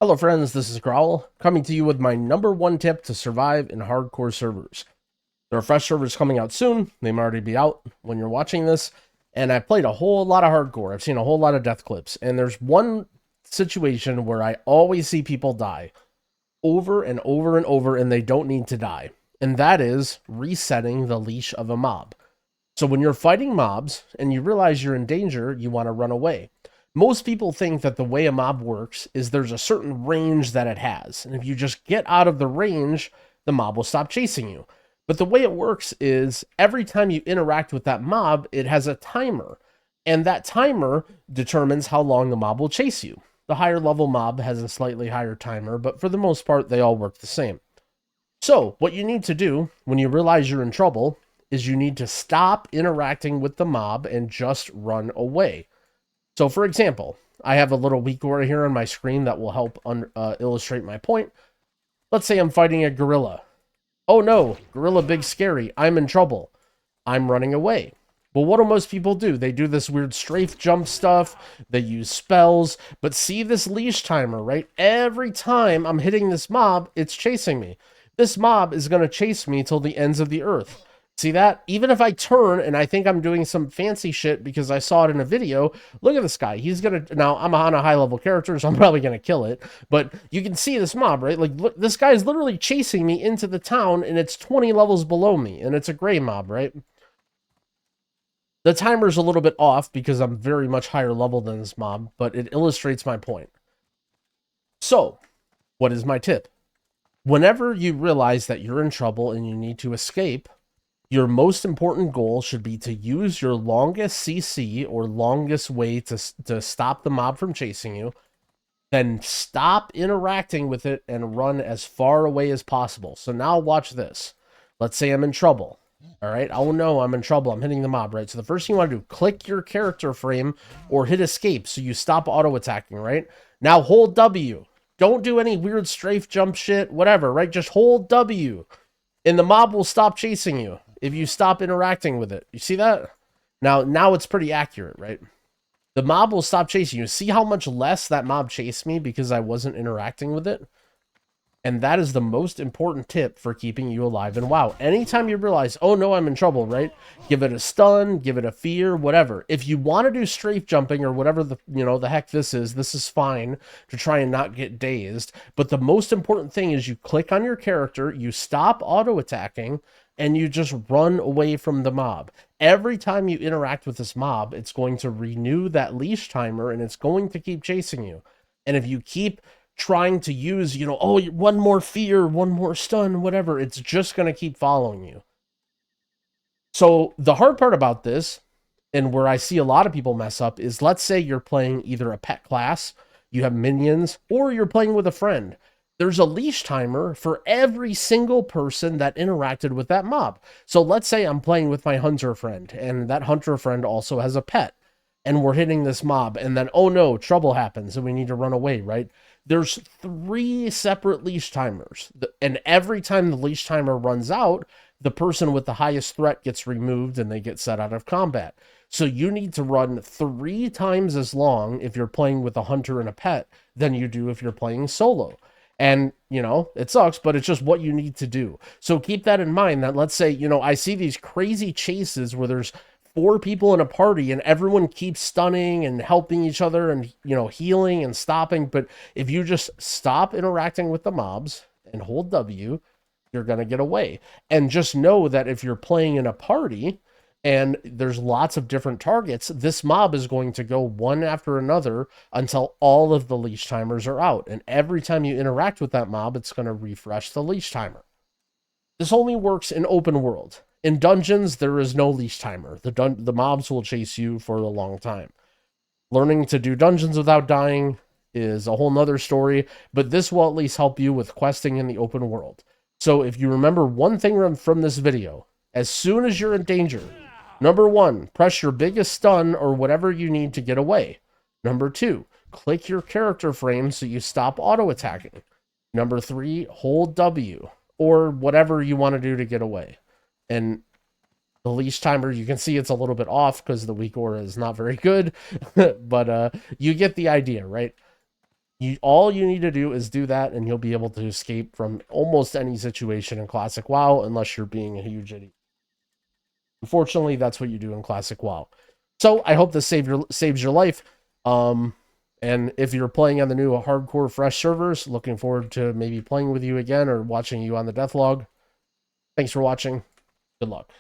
Hello friends, this is Growl, coming to you with my number one tip to survive in hardcore servers. There are fresh servers coming out soon, they might already be out when you're watching this, and I played a whole lot of hardcore, I've seen a whole lot of death clips, and there's one situation where I always see people die, over and over and over, and they don't need to die, and that is resetting the leash of a mob. So when you're fighting mobs, and you realize you're in danger, you want to run away. Most people think that the way a mob works is there's a certain range that it has. And if you just get out of the range, the mob will stop chasing you. But the way it works is every time you interact with that mob, it has a timer. And that timer determines how long the mob will chase you. The higher level mob has a slightly higher timer, but for the most part, they all work the same. So, what you need to do when you realize you're in trouble is you need to stop interacting with the mob and just run away. So for example, I have a little weakaura here on my screen that will help illustrate my point. Let's say I'm fighting a gorilla. Oh no, gorilla big scary, I'm in trouble. I'm running away. Well, what do most people do? They do this weird strafe jump stuff, they use spells, but see this leash timer, right? Every time I'm hitting this mob, it's chasing me. This mob is going to chase me till the ends of the earth. See that? Even if I turn and I think I'm doing some fancy shit because I saw it in a video, look at this guy. He's going to, now I'm on a high level character, so I'm probably going to kill it. But you can see this mob, right? Like, look, this guy is literally chasing me into the town and it's 20 levels below me and it's a gray mob, right? The timer's a little bit off because I'm very much higher level than this mob, but it illustrates my point. So, what is my tip? Whenever you realize that you're in trouble and you need to escape, your most important goal should be to use your longest CC or longest way to stop the mob from chasing you. Then stop interacting with it and run as far away as possible. So now watch this. Let's say I'm in trouble. All right. Oh no, I'm in trouble. I'm hitting the mob, right? So the first thing you want to do, click your character frame or hit escape so you stop auto attacking, right? Now hold W. Don't do any weird strafe jump shit, whatever, right? Just hold W and the mob will stop chasing you if you stop interacting with it. You see that? Now it's pretty accurate, right? The mob will stop chasing you. See how much less that mob chased me because I wasn't interacting with it? And that is the most important tip for keeping you alive in WoW. Anytime you realize, oh no, I'm in trouble, right? Give it a stun, give it a fear, whatever. If you want to do strafe jumping or whatever the heck this is fine to try and not get dazed. But the most important thing is you click on your character, you stop auto attacking, and you just run away from the mob. Every time you interact with this mob, it's going to renew that leash timer and it's going to keep chasing you. And if you keep trying to use, oh, one more fear, one more stun, whatever, it's just going to keep following you. So the hard part about this, and where I see a lot of people mess up, is let's say you're playing either a pet class, you have minions, or you're playing with a friend. There's a leash timer for every single person that interacted with that mob. So let's say I'm playing with my hunter friend, and that hunter friend also has a pet, and we're hitting this mob, and then, oh no, trouble happens, and we need to run away, right? There's 3 separate leash timers, and every time the leash timer runs out, the person with the highest threat gets removed and they get set out of combat. So you need to run 3 times as long if you're playing with a hunter and a pet than you do if you're playing solo. And, it sucks, but it's just what you need to do. So keep that in mind that, let's say, I see these crazy chases where there's 4 people in a party and everyone keeps stunning and helping each other and, healing and stopping. But if you just stop interacting with the mobs and hold W, you're going to get away. And just know that if you're playing in a party and there's lots of different targets, this mob is going to go one after another until all of the leash timers are out. And every time you interact with that mob, it's going to refresh the leash timer. This only works in open world. In dungeons, there is no leash timer. The mobs will chase you for a long time. Learning to do dungeons without dying is a whole nother story, but this will at least help you with questing in the open world. So if you remember one thing from this video, as soon as you're in danger, number 1, press your biggest stun or whatever you need to get away. Number 2, click your character frame so you stop auto attacking. Number 3, hold W or whatever you want to do to get away. And the leash timer, you can see it's a little bit off because the weakaura is not very good, but you get the idea, right? All you need to do is do that, and you'll be able to escape from almost any situation in Classic WoW, unless you're being a huge idiot. Unfortunately, that's what you do in Classic WoW. So I hope this saves your life. And if you're playing on the new hardcore fresh servers, looking forward to maybe playing with you again or watching you on the death log. Thanks for watching. Good luck.